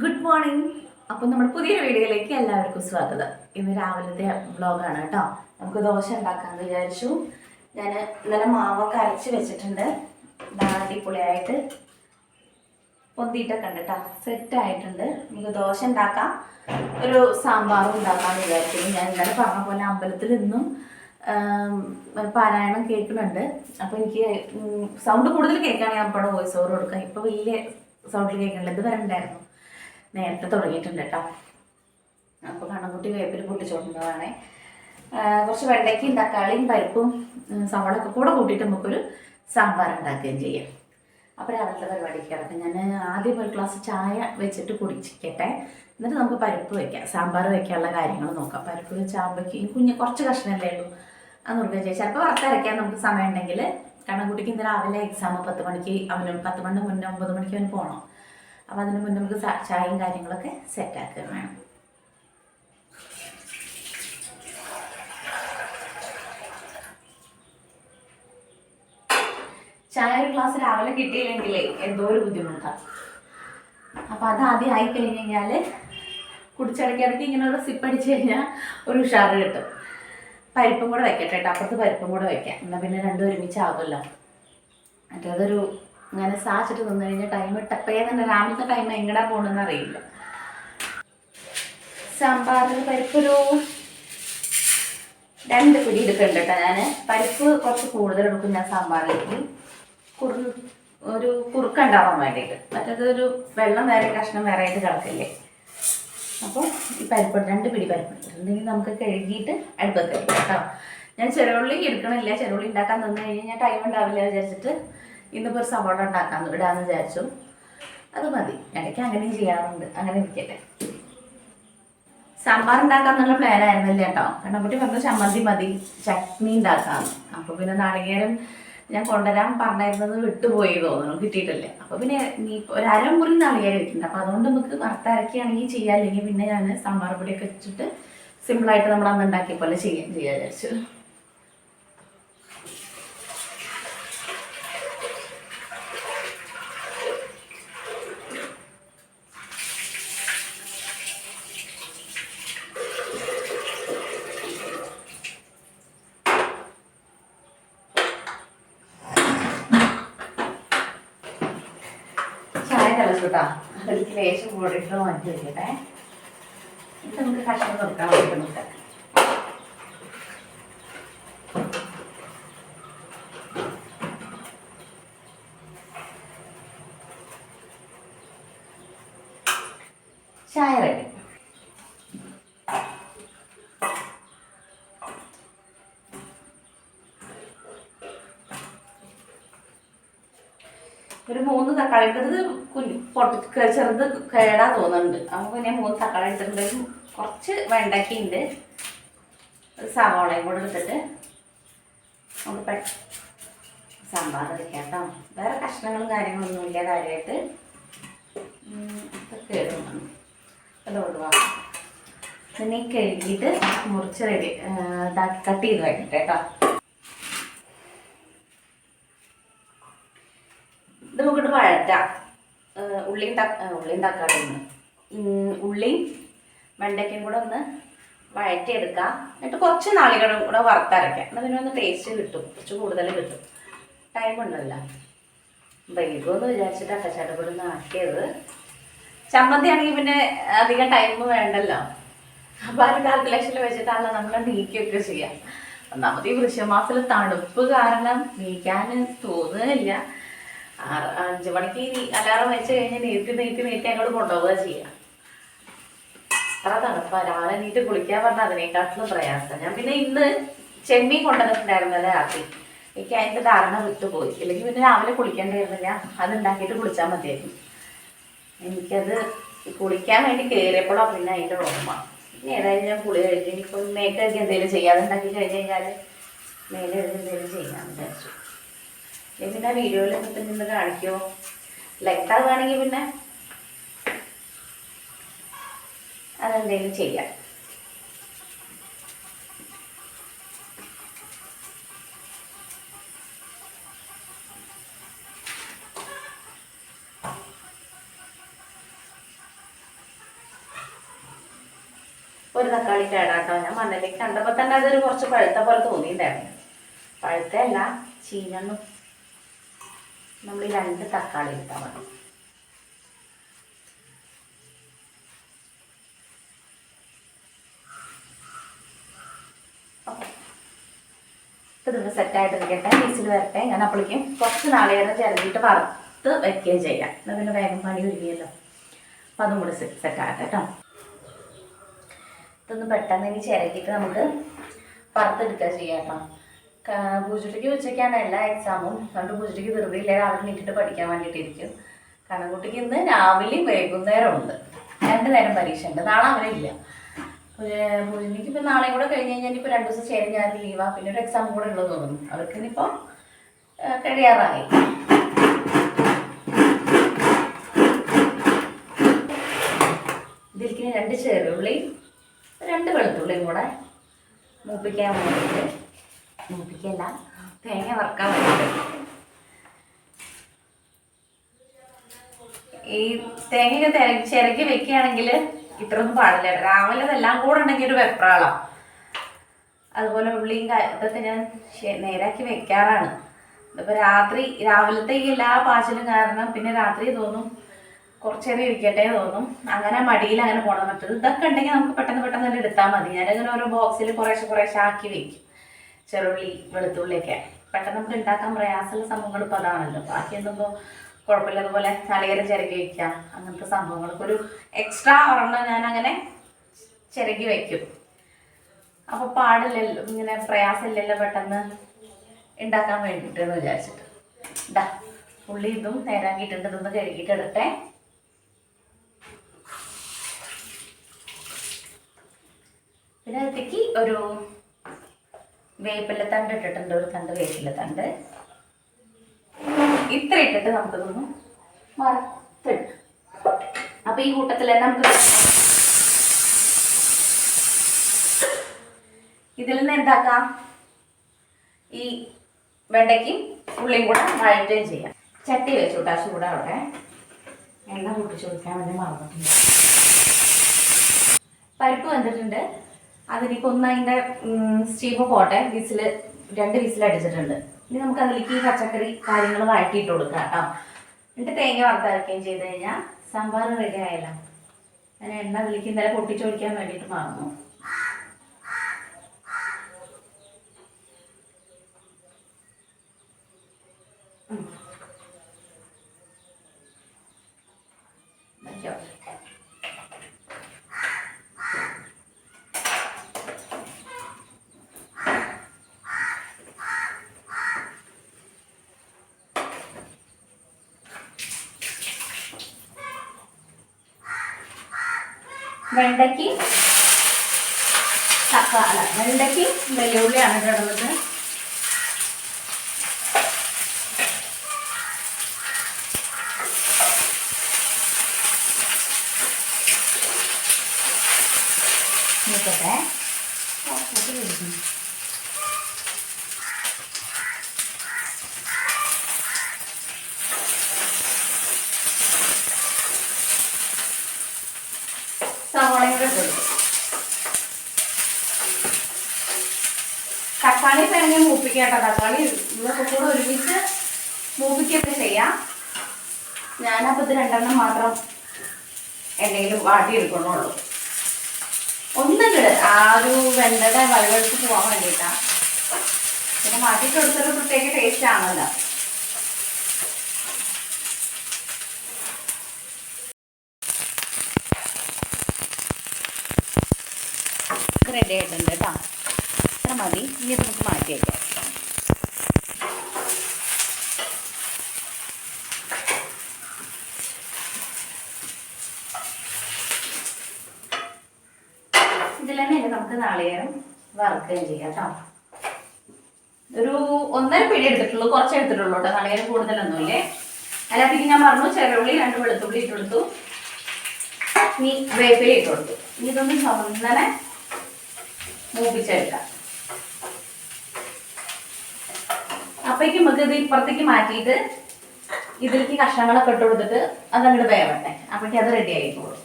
Good morning. അപ്പം നമ്മുടെ പുതിയൊരു വീഡിയോയിലേക്ക് എല്ലാവർക്കും സ്വാഗതം. ഇന്ന് രാവിലത്തെ വ്ളോഗാണ് കേട്ടോ. നമുക്ക് ദോശ ഉണ്ടാക്കാമെന്ന് വിചാരിച്ചു. ഞാൻ ഇന്നലെ മാവൊക്കെ അരച്ച് വെച്ചിട്ടുണ്ട്. അടിപൊളിയായിട്ട് പൊന്തിയിട്ടൊക്കെ ഉണ്ട് കേട്ടോ, സെറ്റായിട്ടുണ്ട്. നമുക്ക് ദോശ ഉണ്ടാക്കാം, ഒരു സാമ്പാറും ഉണ്ടാക്കാമെന്ന് വിചാരിക്കുന്നു. ഞാൻ ഇന്നലെ പറഞ്ഞ പോലെ അമ്പലത്തിൽ നിന്നും പാരായണം കേൾക്കുന്നുണ്ട്. അപ്പോൾ എനിക്ക് സൗണ്ട് കൂടുതൽ കേൾക്കുകയാണെങ്കിൽ ഞാൻ അപ്പോൾ വോയിസ് ഓവർ കൊടുക്കാം. ഇപ്പോൾ വലിയ സൗണ്ടിൽ കേൾക്കണില്ല, ഇത് വരണ്ടായിരുന്നു. നേരത്തെ തുടങ്ങിയിട്ടുണ്ട് കേട്ടോ. അപ്പോൾ കണ്ണൻകുട്ടി വേപ്പിൽ പൊട്ടിച്ചോണ്ടുന്നതാണേ. കുറച്ച് വെണ്ടയ്ക്കയും തക്കാളിയും പരിപ്പും സവാളൊക്കെ കൂടെ കൂട്ടിയിട്ട് നമുക്കൊരു സാമ്പാർ ഉണ്ടാക്കുകയും ചെയ്യാം. അപ്പോൾ രാവിലത്തെ പരിപാടിക്ക് കിടക്കാം. ഞാൻ ആദ്യം ഒരു ഗ്ലാസ് ചായ വെച്ചിട്ട് കുടിച്ചിക്കട്ടെ, എന്നിട്ട് നമുക്ക് പരിപ്പ് വയ്ക്കാം. സാമ്പാർ വയ്ക്കാനുള്ള കാര്യങ്ങൾ നോക്കാം. പരിപ്പ് വെച്ചാകുമ്പോഴേക്കും കുറച്ച് കഷ്ണമല്ലേ ഉള്ളൂ, അത് നുറുക്കുക ചെയ്യാം. ചിലപ്പോൾ വറുത്തരയ്ക്കാൻ നമുക്ക് സമയം ഉണ്ടെങ്കിൽ. കണ്ണൻകുട്ടിക്ക് ഇന്ന് രാവിലെ എക്സാം 10 മണിക്ക്, അവന് 10 മണിന് മുന്നേ 9 മണിക്ക് അവന് പോകണം. അപ്പോൾ അതിന് മുന്നേ നമുക്ക് ചായയും കാര്യങ്ങളൊക്കെ സെറ്റാക്കുക വേണം. ചായ ഒരു ഗ്ലാസ് രാവിലെ കിട്ടിയില്ലെങ്കിലേ എന്തോ ഒരു ബുദ്ധിമുട്ടാണ്. അപ്പോൾ അത് ആദ്യം ആയി കഴിഞ്ഞ് കഴിഞ്ഞാൽ കുടിച്ചിടയ്ക്കിടയ്ക്ക് ഇങ്ങനെ ഒരു സിപ്പ് അടിച്ച് കഴിഞ്ഞാൽ ഒരു ഉഷാറ് കിട്ടും. പരിപ്പും കൂടെ വയ്ക്കട്ടെ കേട്ടോ, അപ്പുറത്ത് പരിപ്പും കൂടെ വയ്ക്കാം. എന്നാൽ പിന്നെ രണ്ടും ഒരുമിച്ചാകുമല്ലോ. മറ്റേതൊരു അങ്ങനെ സാധിച്ചിട്ട് നിന്ന് കഴിഞ്ഞാൽ ടൈം ടപ്പേ തന്നെ, രാവിലത്തെ ടൈം എങ്ങടാ പോകണമെന്ന് അറിയില്ല. സാമ്പാറിൽ പരിപ്പൊരു 2 പിടി എടുക്കുന്നുണ്ട് കേട്ടോ. ഞാൻ പരിപ്പ് കുറച്ച് കൂടുതൽ എടുക്കും ഞാൻ സാമ്പാറിലേക്ക്, ഒരു കുറുക്കുണ്ടാവാൻ വേണ്ടിയിട്ട്. മറ്റേതൊരു വെള്ളം വേറെ കഷ്ണം വേറെ ആയിട്ട് കിടക്കില്ലേ. അപ്പോൾ ഈ പരിപ്പ് 2 പിടി പരിപ്പുണ്ടെങ്കിൽ നമുക്ക് കഴുകിയിട്ട് അടുപ്പത്ത് കഴിക്കാം കേട്ടോ. ഞാൻ ചെറുള്ളി എടുക്കണില്ല, ചെറുള്ളി ഉണ്ടാക്കാൻ തന്നു കഴിഞ്ഞാൽ ടൈം ഉണ്ടാവില്ല വിചാരിച്ചിട്ട് ഇന്നിപ്പോൾ ഒരു സവാള ഇടാമെന്ന് വിചാരിച്ചു. അത് മതി, ഇടയ്ക്ക് അങ്ങനെയും ചെയ്യാറുണ്ട്. അങ്ങനെ ഇരിക്കട്ടെ. സാമ്പാർ ഉണ്ടാക്കാന്നുള്ള പ്ലാനായിരുന്നില്ല കേട്ടോ. കണ്ണൻകുട്ടി പറഞ്ഞ ചമ്മന്തി മതി, ചട്നി ഉണ്ടാക്കാമെന്ന്. അപ്പോൾ പിന്നെ നാളികേരം ഞാൻ കൊണ്ടുവരാൻ പറഞ്ഞിരുന്നത് വിട്ടുപോയി തോന്നുന്നു, കിട്ടിയിട്ടില്ല. അപ്പോൾ പിന്നെ നീ ഒരു അരമുറി നാളികേരം ഇരിക്കുന്നുണ്ട്. അപ്പോൾ അതുകൊണ്ട് നമുക്ക് വറുത്തരക്കുകയാണെങ്കിൽ ചെയ്യാം. അല്ലെങ്കിൽ പിന്നെ ഞാൻ സാമ്പാർ പൊടിയൊക്കെ വെച്ചിട്ട് സിമ്പിളായിട്ട് നമ്മൾ അന്ന് ഉണ്ടാക്കിയ പോലെ ചെയ്യാൻ വിചാരിച്ചു. ട്ടാ അതിലേക്ക് ലേശം കൂടിയിട്ട് മാറ്റി വയ്ക്കട്ടെ. ഇത് നമുക്ക് കഷ്ണം നിർക്കാൻ വേണ്ടിയിട്ട് ചായ റെഡി. ഒരു 3 തക്കാളി എടുത്തത് ചെറുത് കേടാ തോന്നുന്നുണ്ട്. അപ്പോൾ ഞാൻ 3 തക്കാളി എടുത്തിട്ടുണ്ട്. കുറച്ച് വെണ്ടയ്ക്കുണ്ട്, ഒരു സവാളയും കൂടെ എടുത്തിട്ട് നമുക്ക് സാമ്പാർ വയ്ക്കാം കേട്ടോ. വേറെ കഷ്ണങ്ങളും കാര്യങ്ങളൊന്നും ഇല്ല കാര്യമായിട്ട്. കേടുമാണ് അത് ഒഴിവാക്കാം. പിന്നെ കഴുകിയിട്ട് മുറിച്ച് റെഡി കട്ട് ചെയ്ത് വയ്ക്കട്ടെ കേട്ടോ. ഇത് നമുക്കിട്ട് വഴറ്റാം. ഉള്ളിയും തക്കാളിയും ഉള്ളിയും വെണ്ടയ്ക്കയും കൂടെ ഒന്ന് വഴറ്റിയെടുക്കാം. എന്നിട്ട് കുറച്ച് നാളികളും കൂടെ വറുത്തരയ്ക്കാം. എന്നാൽ പിന്നെ ഒന്ന് ടേസ്റ്റ് കിട്ടും, കുറച്ച് കൂടുതൽ കിട്ടും. ടൈം ഉണ്ടല്ലോ, വൈകുമെന്ന് വിചാരിച്ചിട്ട് അക്കച്ചാട്ടപ്പൊടി ഒന്ന് ആക്കിയത്. ചമ്മന്തി ആണെങ്കിൽ പിന്നെ അധികം ടൈം വേണ്ടല്ലോ. അപ്പോൾ ആ കാൽക്കുലേഷനിൽ വെച്ചിട്ടാണല്ലോ നമ്മൾ നീക്കിയൊക്കെ ചെയ്യാം. ഒന്നാമത് ഈ വൃശ്ചികമാസത്തിൽ തണുപ്പ് കാരണം നീക്കാൻ തോന്നുന്നില്ല. 5 മണിക്ക് അലാറം വെച്ച് കഴിഞ്ഞ് നീട്ടി അങ്ങോട്ട് കൊണ്ടുപോവുക ചെയ്യാം. അത്ര തണുപ്പാണ്. രാവിലെ നീട്ട് കുളിക്കാൻ പറഞ്ഞാൽ അതിനേക്കാട്ടിലും പ്രയാസം. ഞാൻ പിന്നെ ഇന്ന് ചെമ്മീൻ കൊണ്ടുവന്നിട്ടുണ്ടായിരുന്നല്ലേ രാത്രി. എനിക്ക് അതിൻ്റെ ധാരണ വിട്ടുപോയി. ഇല്ലെങ്കിൽ പിന്നെ രാവിലെ കുളിക്കേണ്ടിയിരുന്നില്ല, അതുണ്ടാക്കിയിട്ട് കുളിച്ചാൽ മതിയായിരുന്നു. എനിക്കത് കുളിക്കാൻ വേണ്ടി കയറിയപ്പോഴാണ് പിന്നെ അതിൻ്റെ ഓർമ്മ. ഇനി ഏതായാലും ഞാൻ കുളി കഴിഞ്ഞ് ഇനിയിപ്പം മേക്കൊക്കെ എന്തെങ്കിലും ചെയ്യാതെ ഉണ്ടാക്കി കഴിഞ്ഞ് കഴിഞ്ഞാൽ മേലെ എന്തെങ്കിലും ചെയ്യാമെന്ന് വിചാരിച്ചു. പിന്നെ വീഡിയോയിൽ ഇപ്പം നിന്ന് കാണിക്കുമോ, ലൈക്കാവുകയാണെങ്കിൽ പിന്നെ അതെന്തെങ്കിലും ചെയ്യാം. ഒരു തക്കാളി കേടാട്ടോ. ഞാൻ മണ്ണിലേക്ക് കണ്ടപ്പോൾ തന്നെ അതൊരു കുറച്ച് പഴുത്ത പോലെ തോന്നിയിട്ടുണ്ടായിരുന്നു. പഴുത്തല്ല, ചീഞ്ഞു. നമ്മൾ ഈ 2 തക്കാളി ഇട്ടാൽ മതി. ഇതൊന്ന് സെറ്റായിട്ടിരിക്കട്ടെ, വീസിൽ വരട്ടെ. ഞാൻ അപ്പോഴേക്കും കുറച്ച് നാളികേരം ചിരണ്ടിയിട്ട് വറുത്ത് വയ്ക്കുകയും ചെയ്യാം. എന്നാൽ പിന്നെ വേഗം പണി ഒരുങ്ങിയല്ലോ. അപ്പം അതും കൂടി സെറ്റാകട്ടെ കേട്ടോ. ഇതൊന്ന് പെട്ടെന്ന് ഇനി ചിരക്കിയിട്ട് നമുക്ക് വറുത്തെടുക്കുക ചെയ്യാം കേട്ടോ. പൂജയ്ക്ക് ഉച്ചയ്ക്കാണ് എല്ലാ എക്സാമും. അതുകൊണ്ട് പൂജയ്ക്ക് വെറുതെ രാവിലെ നീട്ടിട്ട് പഠിക്കാൻ വേണ്ടിയിട്ടിരിക്കും. കണക്കുട്ടിക്ക് ഇന്ന് രാവിലെയും വൈകുന്നേരം ഉണ്ട്, 2 നേരം പരീക്ഷ ഉണ്ട്. നാളെ അങ്ങനെ ഇല്ല. പൂജയ്ക്ക് ഇപ്പം നാളെയും കൂടെ കഴിഞ്ഞ് കഴിഞ്ഞാൽ ഇപ്പോൾ 2 ദിവസം ശരി ഞാൻ ലീവാണ്. പിന്നെ ഒരു എക്സാം കൂടെ ഉള്ളത് തോന്നുന്നു. അവർക്ക് ഇനിയിപ്പോൾ കഴിയാറായി. ഇതിലേക്ക് 2 ചെറുള്ളി 2 വെളുത്തുള്ളിയും കൂടെ മൂപ്പിക്കാൻ വേണ്ടിയിട്ട്, മൂപ്പിക്കല്ല തേങ്ങ വറുക്കാൻ വേണ്ടിയിട്ട്. ഈ തേങ്ങയൊക്കെ ചിരക്കി വെക്കുകയാണെങ്കിൽ ഇത്രയൊന്നും പാടില്ല. രാവിലെ ഇതെല്ലാം കൂടെ ഉണ്ടെങ്കിൽ ഒരു വെപ്രാളാണ്. അതുപോലെ ഉള്ളിയും ഇതൊക്കെ ഞാൻ നേരാക്കി വെക്കാറാണ്. ഇതിപ്പോൾ രാവിലത്തെ ഈ എല്ലാ പാചലും കാരണം പിന്നെ രാത്രി തോന്നും കുറച്ചേരം ഇരിക്കട്ടെ തോന്നും. അങ്ങനെ മടിയിൽ അങ്ങനെ പോകണം. മറ്റത് ഇതൊക്കെ ഉണ്ടെങ്കിൽ നമുക്ക് പെട്ടെന്ന് തന്നെ എടുത്താൽ മതി. ഞാനങ്ങനെ ഓരോ ബോക്സിൽ കുറേശ്ശെ ആക്കി വെക്കും. ചെറുള്ളി വെളുത്തുള്ളിയൊക്കെ പെട്ടെന്ന് നമുക്ക് ഉണ്ടാക്കാൻ പ്രയാസമുള്ള സംഭവങ്ങൾ ഇപ്പോൾ അതാണല്ലോ. ബാക്കി എന്തുമ്പോൾ കുഴപ്പമില്ല. അതുപോലെ നാളികേരം ചിരകി വയ്ക്കുക, അങ്ങനത്തെ സംഭവങ്ങളൊക്കെ ഒരു എക്സ്ട്രാ ഒരെണ്ണം ഞാനങ്ങനെ ചിരകി വയ്ക്കും. അപ്പോൾ പാടില്ലല്ലോ, ഇങ്ങനെ പ്രയാസമില്ലല്ലോ പെട്ടെന്ന് ഉണ്ടാക്കാൻ വേണ്ടിയിട്ടെന്ന് വിചാരിച്ചിട്ട്. ഇതാ ഉള്ളി ഇതും നേരാക്കിയിട്ടുണ്ട്. ഇതൊന്ന് കഴുകിയിട്ട് ഇടട്ടെ. പിന്നെ അതിലേക്ക് ഒരു വേപ്പിലത്തണ്ട് ഇട്ടിട്ടുണ്ട്, ഒരു തണ്ട് വേപ്പിലത്തണ്ട്. ഇത്ര ഇട്ടിട്ട് നമുക്കിതൊന്ന് വറുത്തെടുക്കാം. അപ്പൊ ഈ കൂട്ടത്തിൽ തന്നെ നമുക്ക് ഇതിൽ നിന്ന് എന്താക്കാം, ഈ വെണ്ടയ്ക്കും ഉള്ളിയും കൂടെ വഴറ്റുകയും ചെയ്യാം. ചട്ടി വെച്ചു കൂട്ടാ, ചൂടാവട്ടെ. എണ്ണ കൂട്ടിച്ചു കൊടുക്കാൻ വേണ്ടി മറന്നിട്ടുണ്ട്. പരിപ്പ് വന്നിട്ടുണ്ട്. അതിലേക്ക് ഒന്ന് അതിൻ്റെ സ്റ്റീമ് പോട്ടെ. 2 വിസിൽ അടിച്ചിട്ടുണ്ട്. ഇനി നമുക്ക് അതിലേക്ക് ഈ പച്ചക്കറി കാര്യങ്ങൾ വഴറ്റിയിട്ട് കൊടുക്കാം കേട്ടോ. എന്നിട്ട് തേങ്ങ വറുത്തരക്കുകയും ചെയ്ത് കഴിഞ്ഞാൽ സാമ്പാർ റെഡി ആയല്ലോ. ഞാൻ എണ്ണ അതിലേക്ക് ഇന്നലെ പൊട്ടിച്ചൊഴിക്കാൻ വേണ്ടിയിട്ട് മറന്നു. വെണ്ടയ്ക്ക് വെണ്ടയ്ക്ക് വെല്ലുള്ളിയാണ് കിടന്നത്. നോക്കട്ടെ, സവോളയും കൂടെ കൊടുക്കും. തക്കാളി വേണമെങ്കിൽ മൂപ്പിക്കാട്ടോ. തക്കാളി ഇതൊക്കെ കൂടെ ഒരുമിച്ച് മൂപ്പിക്കൊക്കെ ചെയ്യാം. ഞാനപ്പോൾ ഇത് 2 എണ്ണം മാത്രം എന്തെങ്കിലും വാട്ടിയെടുക്കണുള്ളൂ. ഒന്നുകിട് ആ ഒരു വെണ്ടയുടെ വഴുവഴുപ്പ് പോകാൻ വേണ്ടിയിട്ടാണ്. പിന്നെ മാറ്റിയിട്ട് കൊടുത്തൊരു പ്രത്യേക ടേസ്റ്റ് ആണല്ലോ. റെഡി ആയിട്ടുണ്ട് കേട്ടോ. ഇത്ര മതി. ഇനി നമുക്ക് മാറ്റി വയ്ക്കാം. ഇതിൽ തന്നെ നമുക്ക് നാളികേരം വറുക്കുകയും ചെയ്യാം കേട്ടോ. ഒരു 1.5 പിടി എടുത്തിട്ടുള്ളൂ, കുറച്ച് എടുത്തിട്ടുള്ളൂ കേട്ടോ. നാളികേരം കൂടുതലൊന്നുമില്ലേ. അതിനകത്തേക്ക് ഞാൻ പറഞ്ഞു ചെറുള്ളി 2 വെളുത്തുള്ളി ഇട്ട് കൊടുത്തു. ഇനി വേപ്പില ഇട്ട് കൊടുത്തു. ഇനി ഇതൊന്ന് ചുമന്നനെ മൂപ്പിച്ചെടുക്കാം. അപ്പോഴേക്കും നമുക്ക് ഇത് ഇപ്പുറത്തേക്ക് മാറ്റിയിട്ട് ഇതിലേക്ക് കഷ്ണങ്ങളൊക്കെ ഇട്ട് കൊടുത്തിട്ട് അതങ്ങോട്ട് വേവട്ടെ. അപ്പോഴേക്കും അത് റെഡി ആയിക്കോളും.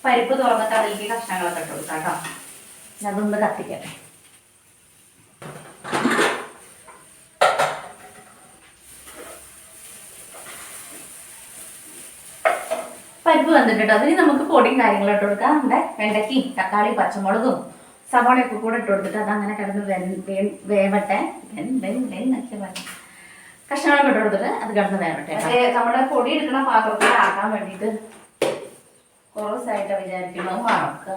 പരിപ്പ് തുറന്നിട്ട് അതിലേക്ക് കഷ്ണങ്ങളൊക്കെ ഇട്ട് കൊടുക്കാം കേട്ടോ. അതൊന്ന് കത്തിക്കട്ടെ. പരിപ്പ് വന്നിട്ടുണ്ട്. അതിന് നമുക്ക് പൊടിയും കാര്യങ്ങളും ഇട്ട് കൊടുക്കാം. നമ്മുടെ വെണ്ടയ്ക്കയും തക്കാളി പച്ചമുളകും സവാളയൊക്കെ കൂടെ ഇട്ട് കൊടുത്തിട്ട് അതങ്ങനെ കിടന്ന് വേവട്ടെ. കഷ്ണങ്ങളൊക്കെ ഇട്ട് കൊടുത്തിട്ട് അത് കിടന്ന് വേവട്ടെ. നമ്മുടെ പൊടി എടുക്കുന്ന പാത്രത്തിൽ ആക്കാൻ വേണ്ടിയിട്ട് കുറച്ചായിട്ട് വിചാരിക്കണത് മറക്കുക.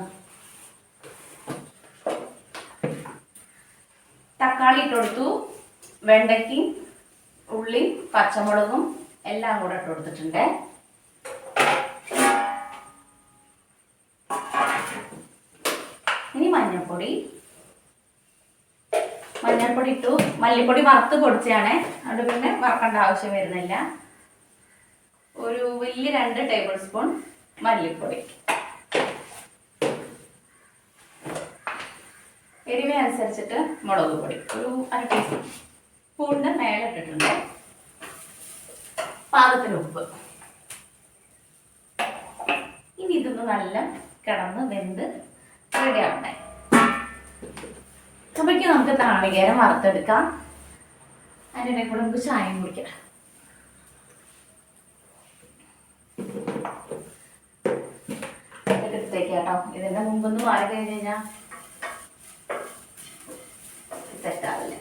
തക്കാളി ഇട്ട് കൊടുത്തു, വെണ്ടയ്ക്കും ഉള്ളിയും പച്ചമുളകും എല്ലാം കൂടെ ഇട്ട് കൊടുത്തിട്ടുണ്ട്. ഇനി മഞ്ഞൾപ്പൊടി ഇട്ടു. മല്ലിപ്പൊടി വറുത്ത് പൊടിച്ചാണ്, അതുകൊണ്ട് പിന്നെ വറക്കേണ്ട ആവശ്യം വരുന്നില്ല. ഒരു വലിയ 2 ടേബിൾ സ്പൂൺ മല്ലിപ്പൊടി. എരിവിനനുസരിച്ചിട്ട് മുളക് പൊടി ഒരു 1/2 ടീസ്പൂണിന്റെ മേലെ ഇട്ടിട്ടുണ്ട്. പാകത്തിന് ഉപ്പ്. ഇനി ഇതൊന്ന് നല്ല കിടന്ന് വെന്ത് റെഡി ആവട്ടെ. അപ്പോഴേക്കും നമുക്ക് നാളികേരം വറുത്തെടുക്കാം. അതിൻ്റെ കൂടെ നമുക്ക് ചായയും കുടിക്കാം. എടുത്തേക്ക് കേട്ടോ. ഇതിന്റെ മുമ്പൊന്ന് മാറി കഴിഞ്ഞ് കഴിഞ്ഞാൽ സെറ്റാവില്ല.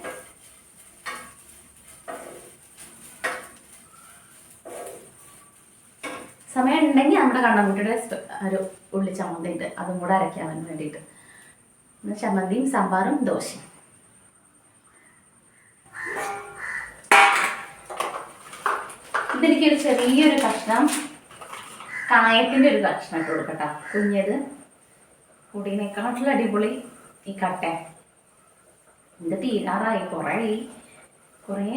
സമയം ഉണ്ടെങ്കിൽ നമ്മുടെ കണ്ണൻകുട്ടിയുടെ ഒരു ഉള്ളി ചമ്മന്തി ഉണ്ട്, അതും കൂടെ അരയ്ക്കാൻ വേണ്ടിയിട്ട്. ചമ്മന്തിയും സാമ്പാറും ദോശയും. ഇതെനിക്കൊരു ചെറിയൊരു കഷ്ണം കായത്തിൻ്റെ ഒരു കഷ്ണം ഇട്ട് കൊടുക്കട്ടോ, കുഞ്ഞത്. പൊടിനേക്കാട്ടിൽ അടിപൊളി ഈ കട്ട. ഇത് തീരാറായി, കുറേ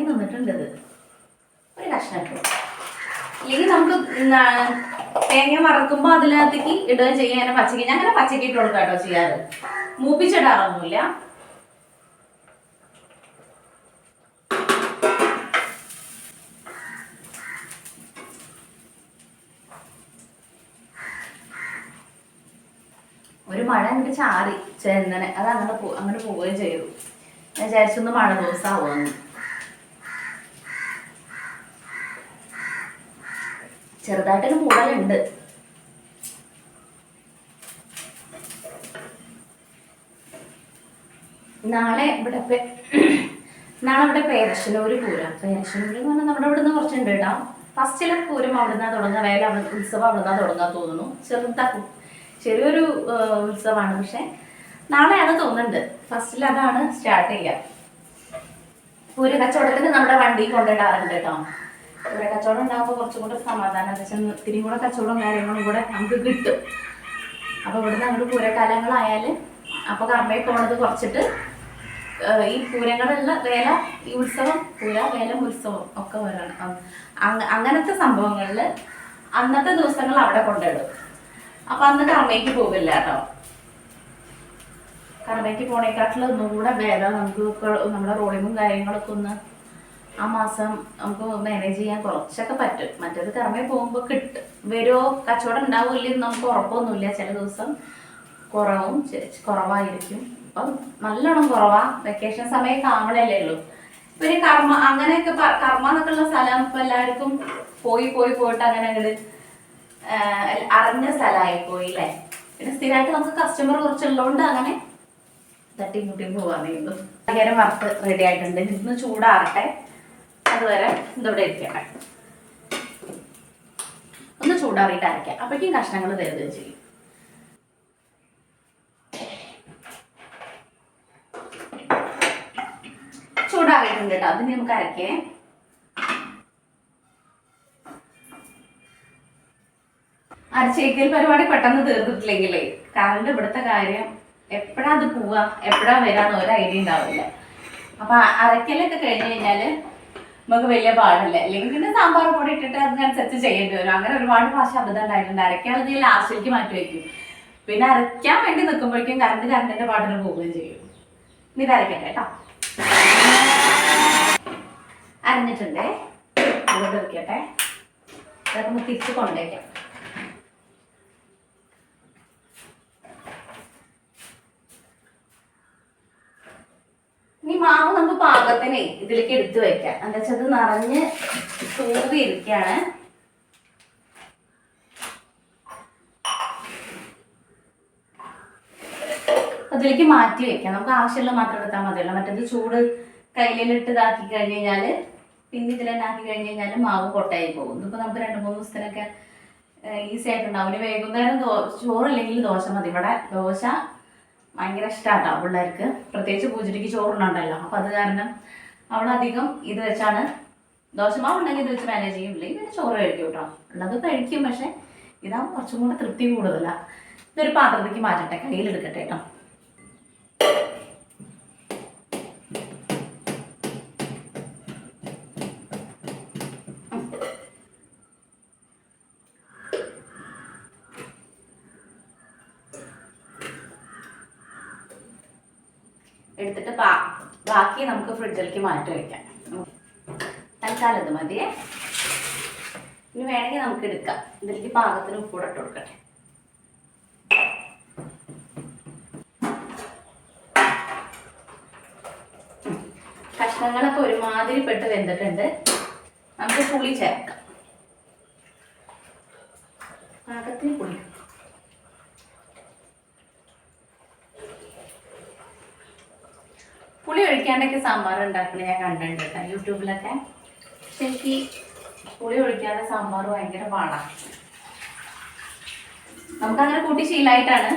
നിന്നിട്ടുണ്ട്. ഇത് ഒരു കഷ്ണം ഇട്ടു. ഇല്ലെങ്കിൽ നമുക്ക് തേങ്ങ വറക്കുമ്പോൾ അതിനകത്തേക്ക് ഇടുക ചെയ്യാൻ പച്ചക്ക്. ഞാൻ അങ്ങനെ പച്ചക്ക് ഇട്ട് കൊടുക്കാം കേട്ടോ ചെയ്യാറ്, മൂപ്പിച്ചിടാറൊന്നുമില്ല. ഒരു മഴ അങ്ങോട്ട് ചാറി ചെന്നനെ, അത് അങ്ങനെ പോവുകയും ചെയ്തു. ഞാൻ വിചാരിച്ചൊന്ന് മഴ ദിവസമാവുമെന്ന്. ചെറുതായിട്ടൊരു മൂടലുണ്ട്. നാളെ ഇവിടെ പേരശ്ശനൂര് പൂരം. പേരശ്ശനൂര് എന്ന് പറഞ്ഞാൽ നമ്മുടെ ഇവിടുന്ന് കുറച്ചുണ്ട് കേട്ടോ. ഫസ്റ്റിലെ പൂരം അവിടുന്ന് തുടങ്ങുക, വേല ഉത്സവം അവിടുന്ന് തുടങ്ങാൻ തോന്നുന്നു. ചെറിയൊരു ഉത്സവമാണ്, പക്ഷെ നാളെയാണ് തോന്നുന്നുണ്ട്. ഫസ്റ്റിൽ അതാണ് സ്റ്റാർട്ട് ചെയ്യുക. പൂര കച്ചവടത്തിന് നമ്മുടെ വണ്ടി കൊണ്ടിടാറുണ്ട് കേട്ടോ. പൂര കച്ചവടം ഉണ്ടാകുമ്പോൾ കുറച്ചും കൂടെ സമാധാനം, എന്താ വെച്ചാൽ ഇത്തിരി കൂടെ കച്ചവടം കാര്യങ്ങളും കൂടെ നമുക്ക് കിട്ടും. അപ്പോൾ ഇവിടുന്ന് അങ്ങോട്ട് പൂരക്കാലങ്ങളായാൽ അപ്പോൾ കർമ്മയിൽ പോണത് കുറച്ചിട്ട് ഈ പൂരങ്ങളുള്ള വേല, ഈ ഉത്സവം, വേലം ഉത്സവം ഒക്കെ വരണം. അങ്ങനത്തെ സംഭവങ്ങളിൽ അന്നത്തെ ദിവസങ്ങൾ അവിടെ കൊണ്ടിടും. അപ്പൊ അന്ന് കർമ്മയ്ക്ക് പോകില്ല കേട്ടോ. കർമ്മയ്ക്ക് പോണേക്കാട്ടിൽ ഒന്നുകൂടെ ഭേദം നമുക്ക് നമ്മുടെ റോളിങ്ങും കാര്യങ്ങളൊക്കെ ഒന്ന് ആ മാസം നമുക്ക് മാനേജ് ചെയ്യാൻ കുറച്ചൊക്കെ പറ്റും. മറ്റേത് കർമ്മയിൽ പോകുമ്പോൾ വരുമോ കച്ചവടം ഉണ്ടാവില്ലെന്ന് നമുക്ക് ഉറപ്പൊന്നുമില്ല. ചില ദിവസം കുറവായിരിക്കും. അപ്പം നല്ലോണം കുറവാ. വെക്കേഷൻ സമയം ആവണല്ലേ ഉള്ളൂ. പിന്നെ അങ്ങനെയൊക്കെ കർമ്മ എന്നൊക്കെ ഉള്ള സ്ഥലം ഇപ്പൊ എല്ലാവർക്കും പോയിട്ട് അങ്ങനെ അങ്ങോട്ട് അറിഞ്ഞ സ്ഥലമായി പോയി അല്ലേ. പിന്നെ സ്ഥിരമായിട്ട് നമുക്ക് കസ്റ്റമർ കുറച്ചുള്ളതുകൊണ്ട് അങ്ങനെ തട്ടിയും മുട്ടിയും പോകാറുണ്ട്. നാളികേരം വറുത്ത് റെഡി ആയിട്ടുണ്ട്. ഇന്ന് ചൂടാറട്ടെ, അതുവരെ ഇതോടെ ഇരിക്കട്ടെ. ഒന്ന് ചൂടാറിയിട്ട് അരയ്ക്കാം. അപ്പോഴേക്കും കഷ്ണങ്ങൾ വേദന ചെയ്യും. ചൂടാറിയിട്ടുണ്ട് കേട്ടോ. അതിന് നമുക്ക് അരക്കേ. അരച്ചേക്കൽ പരിപാടി പെട്ടെന്ന് തീർത്തിട്ടില്ലെങ്കിലേ കറണ്ട് ഇവിടുത്തെ കാര്യം എപ്പോഴാ അത് പോവാ എപ്പോഴാ വരാന്ന് ഒരു ഐഡിയ ഉണ്ടാവില്ല. അപ്പൊ അരക്കലൊക്കെ കഴിഞ്ഞ് കഴിഞ്ഞാല് നമുക്ക് വലിയ പാടില്ല. അല്ലെങ്കിൽ പിന്നെ സാമ്പാർ പൊടി ഇട്ടിട്ട് അതിനനുസരിച്ച് ചെയ്യേണ്ടി വരും. അങ്ങനെ ഒരുപാട് പ്രാവശ്യം അബദ്ധം ഉണ്ടായിട്ടുണ്ട്. അരക്കാനുള്ളത് ലാസ്റ്റിലേക്ക് മാറ്റി വയ്ക്കും. പിന്നെ അരയ്ക്കാൻ വേണ്ടി നിൽക്കുമ്പോഴേക്കും കറണ്ടിന്റെ പാട്ടിന് പോവുകയും ചെയ്യും. ഇനി ഇത് അരക്കട്ടെ കേട്ടോ. അരഞ്ഞിട്ടുണ്ടേ, ഇവിടെ വെക്കട്ടെ. അതൊക്കെ തിരിച്ച് കൊണ്ടേക്കാം. പാകത്തിനെ ഇതിലേക്ക് എടുത്തു വെക്കാം. എന്താ വെച്ചാൽ അത് നിറഞ്ഞ് തൂവിയിരിക്കുകയാണ്. അതിലേക്ക് മാറ്റി വെക്കാം. നമുക്ക് ആവശ്യമുള്ള മാത്രം എടുത്താൽ മതിയല്ലോ. മറ്റേത് ചൂട് കയ്യിലിട്ട് ഇതാക്കി കഴിഞ്ഞ് കഴിഞ്ഞാൽ പിന്നെ ഇതിലെന്നെ ആക്കി കഴിഞ്ഞ് കഴിഞ്ഞാൽ മാവ് പൊട്ടായി പോകും. ഇതിപ്പോൾ നമുക്ക് 2-3 ദിവസത്തിനൊക്കെ ഈസി ആയിട്ടുണ്ടാവും. ഇനി വൈകുന്നേരം ചോറില്ലെങ്കിൽ ദോശ മതി. ഇവിടെ ദോശ ഭയങ്കര ഇഷ്ടമാട്ടോ പിള്ളേർക്ക്, പ്രത്യേകിച്ച് പൂജയ്ക്ക് ചോറുണ്ടാണ്ടല്ലോ. അപ്പോൾ അത് കാരണം അവളധികം ഇത് വെച്ചാണ്, ദോശമാവ് ഉണ്ടെങ്കിൽ ഇത് വെച്ച് മാനേജ് ചെയ്യും. ഇല്ലെങ്കിൽ പിന്നെ ചോറ് കഴിക്കും കേട്ടോ. ഉള്ളത് കഴിക്കും, പക്ഷേ ഇതാകുമ്പോൾ കുറച്ചും കൂടെ തൃപ്തി കൂടുതലാണ്. ഇതൊരു പാത്രത്തേക്ക് മാറ്റട്ടെ, കയ്യിലെടുക്കട്ടെ കേട്ടോ. എടുത്തിട്ട് ബാക്കി നമുക്ക് ഫ്രിഡ്ജിലേക്ക് മാറ്റി വയ്ക്കാം. തൽക്കാലം ഇത് മതിയേ. ഇനി വേണമെങ്കിൽ നമുക്ക് എടുക്കാം. ഇതിലേക്ക് പാകത്തിന് ഉപ്പൂടെ ഇട്ട് കൊടുക്കട്ടെ. കഷ്ണങ്ങളൊക്കെ ഒരുമാതിരി പെട്ട് വെന്തിട്ടുണ്ട്. നമുക്ക് പുളി ചേർക്കാം. പാകത്തിന് പുളി. പുളി ഒഴിക്കാണ്ടൊക്കെ സാമ്പാർ ഉണ്ടാക്കുന്നത് ഞാൻ കണ്ടിട്ടുണ്ട് കേട്ടോ യൂട്യൂബിലൊക്കെ. പക്ഷെ എനിക്ക് പുളി ഒഴിക്കാതെ സാമ്പാർ ഭയങ്കര പാടാണ്. നമുക്കങ്ങനെ കൂട്ടി ശീലമായിട്ടാണ്.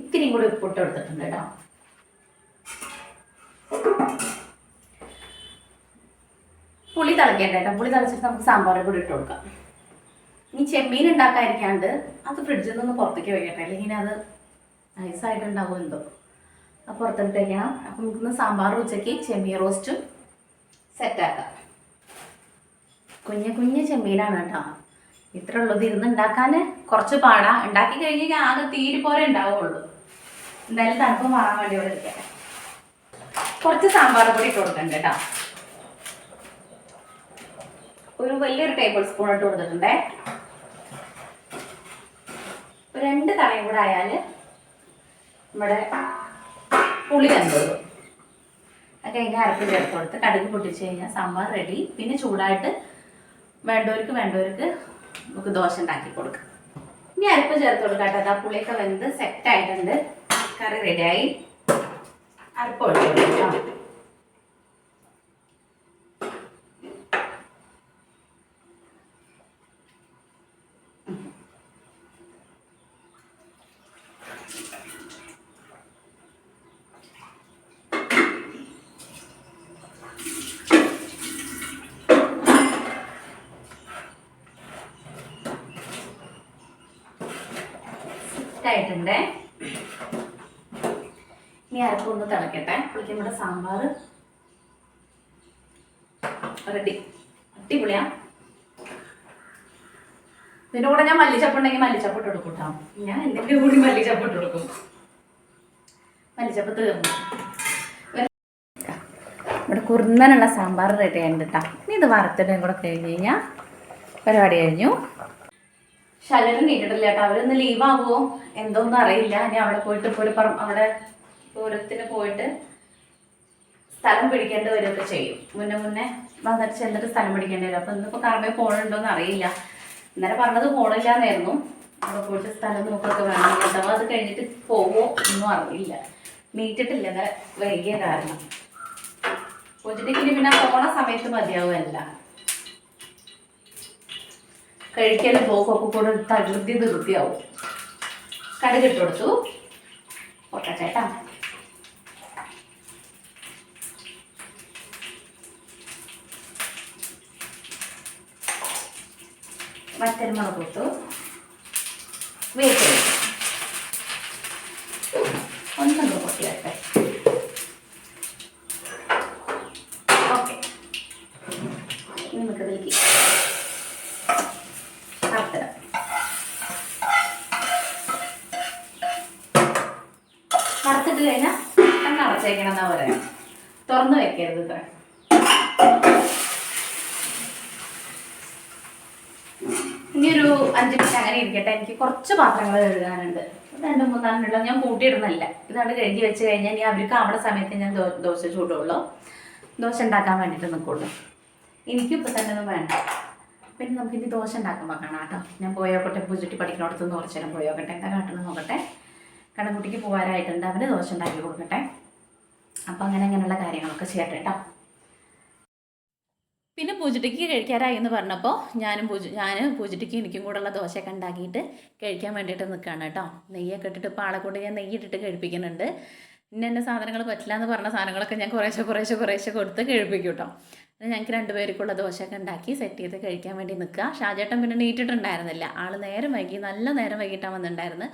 ഇത്തിരി കൂടി ഉപ്പിട്ട് കൊടുത്തിട്ടുണ്ട് കേട്ടോ. പുളി തിളയ്ക്കേണ്ട കേട്ടോ. പുളി തിളച്ചിട്ട് നമുക്ക് സാമ്പാർ കൂടി ഇട്ട് കൊടുക്കാം. ഇനി ചെമ്മീൻ ഉണ്ടാക്കാതിരിക്കാണ്ട് അത് ഫ്രിഡ്ജിൽ നിന്ന് പുറത്തേക്ക് വയ്ക്കട്ടെ, അല്ലെങ്കിൽ അത് ഐസായിട്ടുണ്ടാവും എന്തോ. അത് പുറത്തെടുത്ത് വയ്ക്കണം. അപ്പം നമുക്കിന്ന് സാമ്പാർ ഉച്ചയ്ക്ക് ചെമ്മീൻ റോസ്റ്റും സെറ്റാക്കാം. കുഞ്ഞു കുഞ്ഞു ചെമ്മീനാണ് കേട്ടോ. ഇത്ര ഉള്ളത് ഇരുന്ന് ഉണ്ടാക്കാൻ കുറച്ച് പാടാ. ഉണ്ടാക്കി കഴിഞ്ഞാൽ ആകെ തീരി പോലെ ഉണ്ടാവുള്ളൂ. എന്തായാലും തണുപ്പ് മാറാൻ വേണ്ടി ഇവിടെ ഇരിക്കട്ടെ. കുറച്ച് സാമ്പാർ പൊടി ഇട്ട് കൊടുക്കണ്ട കേട്ടോ. ഒരു വലിയൊരു ടേബിൾ സ്പൂൺ ഇട്ട് കൊടുത്തിട്ടുണ്ടേ. 2 തളയും കൂടെ ആയാൽ നമ്മുടെ പുളി വെന്തോളും. അത് കഴിഞ്ഞ് അരപ്പ് ചേർത്ത് കൊടുത്ത് കടുക് പൊട്ടിച്ച് കഴിഞ്ഞാൽ സാമ്പാർ റെഡി. പിന്നെ ചൂടായിട്ട് വേണ്ടവർക്ക് നമുക്ക് ദോശ ഉണ്ടാക്കി കൊടുക്കാം. ഇനി അരപ്പ് ചേർത്ത് കൊടുക്കാം കേട്ടോ. ആ പുളിയൊക്കെ വെന്ത് സെറ്റായിട്ടുണ്ട്. കറി റെഡിയായി. അരപ്പ് ഒഴിച്ചു കൊടുക്കാം. ആയിട്ടുണ്ട്. ഇനി അരപ്പ് ഒന്ന് തിളക്കട്ടെ. പുളിക്ക് നമ്മുടെ സാമ്പാർ റെഡി. അടിപൊളിയാ. ഇതിൻ്റെ കൂടെ ഞാൻ മല്ലിച്ചപ്പ് ഉണ്ടെങ്കിൽ മല്ലിച്ചപ്പ് ഇട്ട് കൊടുക്കും കേട്ടോ. ഞാൻ എന്തിൻ്റെ കൂടി മല്ലിച്ചപ്പ് ഇട്ട് കൊടുക്കും. മല്ലിച്ചപ്പ് തീർന്നു. ഇവിടെ കുറുന്നനുള്ള സാമ്പാർ റെഡി ആയിട്ടുണ്ട് കേട്ടോ. ഇനി ഇത് വറുത്തിട്ടും കൂടെ കഴിഞ്ഞ് കഴിഞ്ഞാൽ പരിപാടി കഴിഞ്ഞു. ശലനം നീട്ടിട്ടില്ല കേട്ടോ. അവരൊന്ന് ലീവാകുമോ എന്തോന്നും അറിയില്ല. ഇനി അവിടെ പോയിട്ട് അവിടെ പൂരത്തിന് പോയിട്ട് സ്ഥലം പിടിക്കേണ്ടി വരുമൊക്കെ ചെയ്യും. മുന്നേ വന്നിട്ട് ചെന്നിട്ട് സ്ഥലം പിടിക്കേണ്ടി വരും. അപ്പം ഇന്നിപ്പോൾ കറമേ പോകണുണ്ടോയെന്ന് അറിയില്ല. ഇന്നലെ പറഞ്ഞത് പോണില്ലാന്നായിരുന്നു. അവിടെ പോയിട്ട് സ്ഥലം നോക്കൊക്കെ വേണം കേട്ടോ. അത് കഴിഞ്ഞിട്ട് പോവോ ഒന്നും അറിയില്ല. നീട്ടിട്ടില്ല ഇന്നലെ വൈകിയ കാരണം. പോയിട്ടുണ്ടെങ്കിൽ പിന്നെ പോണ സമയത്ത് മതിയാവുമല്ല. കഴിക്കാനും പോക്കൊക്കെ കൂടെ തകൃതി ധൃതിയാവും. കടുക് ഇട്ട് കൊടുത്തു. പൊട്ടച്ചേട്ടാ. വറ്റൽമുളക് ഇട്ടു. വേഗം ഒന്നും പൊട്ടിയാട്ടെ. ഓക്കെ. നമുക്കതിലേക്ക് വറുത്തിട്ട് കഴിഞ്ഞാൽ കണ്ണ് അടച്ചേക്കണം എന്നാ പറയാം. തുറന്നു വെക്കരുത്. ഇത്ര 5 മിനിറ്റ് അങ്ങനെ ഇരിക്കട്ടെ. എനിക്ക് കുറച്ച് പാത്രങ്ങൾ കഴുകാനുണ്ട്. 2 3 ഞാൻ കൂട്ടിയിടുന്നില്ല. ഇതാണ് കഴുകി വെച്ച് കഴിഞ്ഞാൽ ഇനി അവർക്ക് ആവുന്ന സമയത്ത് ഞാൻ ദോശ ചൂടുള്ളൂ, ദോശ ഉണ്ടാക്കാൻ വേണ്ടിയിട്ട് നിൽക്കുള്ളൂ. എനിക്കിപ്പോൾ തന്നെ ഒന്നും വേണ്ട. പിന്നെ നമുക്കിനി ദോശ ഉണ്ടാക്കുമ്പോൾ കാണാം കേട്ടോ. ഞാൻ പോയോക്കട്ടെ, പൂജുട്ടി പഠിക്കണോടത്തുനിന്ന് കുറച്ച് നേരം പോയോക്കട്ടെ, എന്താ കാട്ടണം നോക്കട്ടെ. കണ്ണൻകുട്ടിക്ക് പോകാനായിട്ടുണ്ട്, അവന് ദോശ ഉണ്ടാക്കി കൊടുക്കട്ടെ. അപ്പോൾ അങ്ങനെയുള്ള കാര്യങ്ങളൊക്കെ ചെയ്യട്ടെ കേട്ടോ. പിന്നെ പൂജട്ടിക്ക് കഴിക്കാറായി എന്ന് പറഞ്ഞപ്പോൾ ഞാൻ പൂജട്ടിക്ക് എനിക്കും കൂടെയുള്ള ദോശയൊക്കെ ഉണ്ടാക്കിയിട്ട് കഴിക്കാൻ വേണ്ടിയിട്ട് നിൽക്കുകയാണ് കേട്ടോ. നെയ്യൊക്കെ ഇട്ടിട്ട് ഇപ്പോൾ ആളെ കൊണ്ട് ഞാൻ നെയ്യിട്ടിട്ട് കഴിപ്പിക്കുന്നുണ്ട്. ഇന്ന സാധനങ്ങൾ പറ്റില്ല എന്ന് പറഞ്ഞ സാധനങ്ങളൊക്കെ ഞാൻ കുറേശ്ശെ കൊടുത്ത് കഴിപ്പിക്കും കേട്ടോ. ഞങ്ങൾക്ക് 2 പേർക്കുള്ള ദോശയൊക്കെ ഉണ്ടാക്കി സെറ്റ് ചെയ്ത് കഴിക്കാൻ വേണ്ടി നിൽക്കുക. ഷാജേട്ടൻ പിന്നെ നീട്ടിട്ടുണ്ടായിരുന്നില്ല, ആൾ നല്ല നേരം വൈകിട്ടാണ് വന്നിട്ടുണ്ടായിരുന്നത്.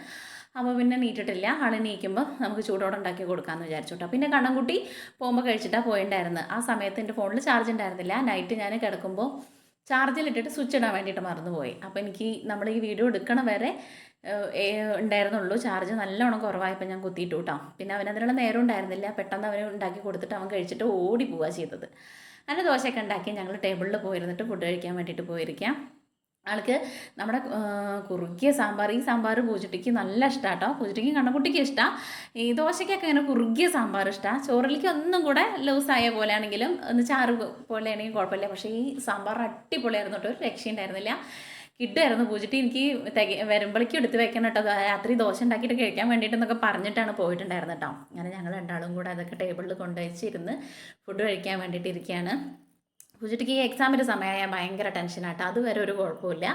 അപ്പോൾ പിന്നെ നീട്ടിട്ടില്ല. ആൾ നീക്കുമ്പോൾ നമുക്ക് ചൂടോടെ ഉണ്ടാക്കി കൊടുക്കാമെന്ന് വിചാരിച്ചു കേട്ടോ. പിന്നെ കണ്ണൻകുട്ടി പോകുമ്പോൾ കഴിച്ചിട്ടാണ് പോയിട്ടുണ്ടായിരുന്നത്. ആ സമയത്ത് എൻ്റെ ഫോണിൽ ചാർജ് ഉണ്ടായിരുന്നില്ല. നൈറ്റ് ഞാൻ കിടക്കുമ്പോൾ ചാർജിലിട്ടിട്ട് സ്വിച്ച് ഇടാൻ വേണ്ടിയിട്ട് മറന്നുപോയി. അപ്പോൾ എനിക്ക് നമ്മൾ ഈ വീഡിയോ എടുക്കണ വരെ ഉണ്ടായിരുന്നുള്ളൂ. ചാർജ് നല്ലോണം കുറവായപ്പോൾ ഞാൻ കുത്തിയിട്ടു കേട്ടോ. പിന്നെ അവനതിനുള്ള നേരം ഉണ്ടായിരുന്നില്ല. പെട്ടെന്ന് അവന് ഉണ്ടാക്കി കൊടുത്തിട്ട് അവൻ കഴിച്ചിട്ട് ഓടി പോവുക ചെയ്തത്. അങ്ങനെ ദോശയൊക്കെ ഉണ്ടാക്കി ഞങ്ങൾ ടേബിളിൽ പോയിരുന്നിട്ട് ഫുഡ് കഴിക്കാൻ വേണ്ടിയിട്ട് പോയിരിക്കാം. ആൾക്ക് നമ്മുടെ കുറുകിയ സാമ്പാർ, ഈ സാമ്പാർ പൂജട്ടിക്ക് നല്ല ഇഷ്ടമാണ് കേട്ടോ. പൂജട്ടിക്കും കണ്ണൻകുട്ടിക്കും ഇഷ്ടമാണ്. ഈ ദോശയ്ക്കൊക്കെ ഇങ്ങനെ കുറുകിയ സാമ്പാർ ഇഷ്ടമാണ്. ചോറിലേക്ക് ഒന്നും കൂടെ ലൂസായ പോലെ ആണെങ്കിലും ഒന്ന് ചാറ് പോലെ ആണെങ്കിൽ കുഴപ്പമില്ല. പക്ഷേ ഈ സാമ്പാർ അടിപൊളിയായിരുന്നു കേട്ടോ, ഒരു രക്ഷയുണ്ടായിരുന്നില്ല. കിട്ടുമായിരുന്നു. പൂജട്ടി എനിക്ക് വരുമ്പോഴേക്കും എടുത്ത് വെക്കണം കേട്ടോ, രാത്രി ദോശ ഉണ്ടാക്കിയിട്ട് കഴിക്കാൻ വേണ്ടിയിട്ടെന്നൊക്കെ പറഞ്ഞിട്ടാണ് പോയിട്ടുണ്ടായിരുന്നത് കേട്ടോ. അങ്ങനെ ഞങ്ങൾ 2 കൂടെ അതൊക്കെ ടേബിളിൽ കൊണ്ടുവച്ചിരുന്ന് ഫുഡ് കഴിക്കാൻ വേണ്ടിയിട്ട് ഇരിക്കുകയാണ്. പൂജട്ടിക്ക് ഈ എക്സാമിൻ്റെ സമയമായ ഭയങ്കര ടെൻഷനാട്ടോ. അതുവരെ ഒരു കുഴപ്പമില്ല.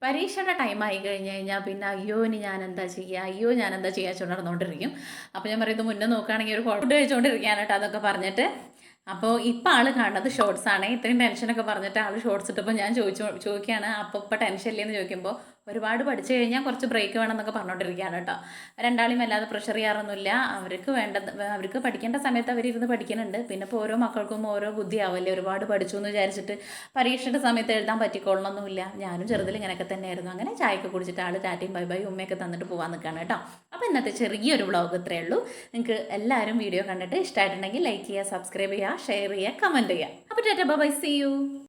പരീക്ഷയുടെ ടൈമായി കഴിഞ്ഞാൽ പിന്നെ അയ്യോ ഞാൻ എന്താ ചെയ്യുക നടന്നുകൊണ്ടിരിക്കും. അപ്പോൾ ഞാൻ പറയുന്നത് മുന്നേ നോക്കുകയാണെങ്കിൽ ഒരു ഫുഡ് കഴിച്ചുകൊണ്ടിരിക്കുകയാണ് കേട്ടോ അതൊക്കെ പറഞ്ഞിട്ട്. അപ്പോൾ ഇപ്പോൾ ആൾ കാണുന്നത് ഷോർട്സ് ആണ്. ഇത്രയും ടെൻഷനൊക്കെ പറഞ്ഞിട്ട് ആൾ ഷോർട്സ് ഇട്ടപ്പോൾ ഞാൻ ചോദിക്കുകയാണ് അപ്പോൾ ഇപ്പോൾ ടെൻഷൻ ഇല്ലെന്ന് ചോദിക്കുമ്പോൾ ഒരുപാട് പഠിച്ചു കഴിഞ്ഞാൽ കുറച്ച് ബ്രേക്ക് വേണമെന്നൊക്കെ പറഞ്ഞുകൊണ്ടിരിക്കുകയാണ് കേട്ടോ. 2 വല്ലാതെ പ്രഷർ ചെയ്യാറൊന്നുമില്ല. അവർക്ക് പഠിക്കേണ്ട സമയത്ത് അവരിരുന്ന് പഠിക്കുന്നുണ്ട്. പിന്നെ ഇപ്പോൾ ഓരോ മക്കൾക്കും ഓരോ ബുദ്ധിയാവല്ലേ. ഒരുപാട് പഠിച്ചു എന്ന് വിചാരിച്ചിട്ട് പരീക്ഷയുടെ സമയത്ത് എഴുതാൻ പറ്റിക്കൊള്ളണമെന്നില്ല. ഞാനും ചെറുതിൽ ഇങ്ങനെയൊക്കെ തന്നെയായിരുന്നു. അങ്ങനെ ചായയൊക്കെ കുടിച്ചിട്ട് ആൾ ടാറ്റയും ബൈ ഉമ്മയൊക്കെ തന്നിട്ട് പോകാൻ നിൽക്കുകയാണ് കേട്ടോ. അപ്പോൾ ഇന്നത്തെ ചെറിയൊരു വ്ളോഗ് ഇത്രയേ ഉള്ളൂ. നിങ്ങൾക്ക് എല്ലാവരും വീഡിയോ കണ്ടിട്ട് ഇഷ്ടമായിട്ടുണ്ടെങ്കിൽ ലൈക്ക് ചെയ്യുക, സബ്സ്ക്രൈബ് ചെയ്യുക, ഷെയർ ചെയ്യുക, കമൻറ്റ് ചെയ്യുക. അപ്പോൾ ടാറ്റ ബൈ, സീ യു.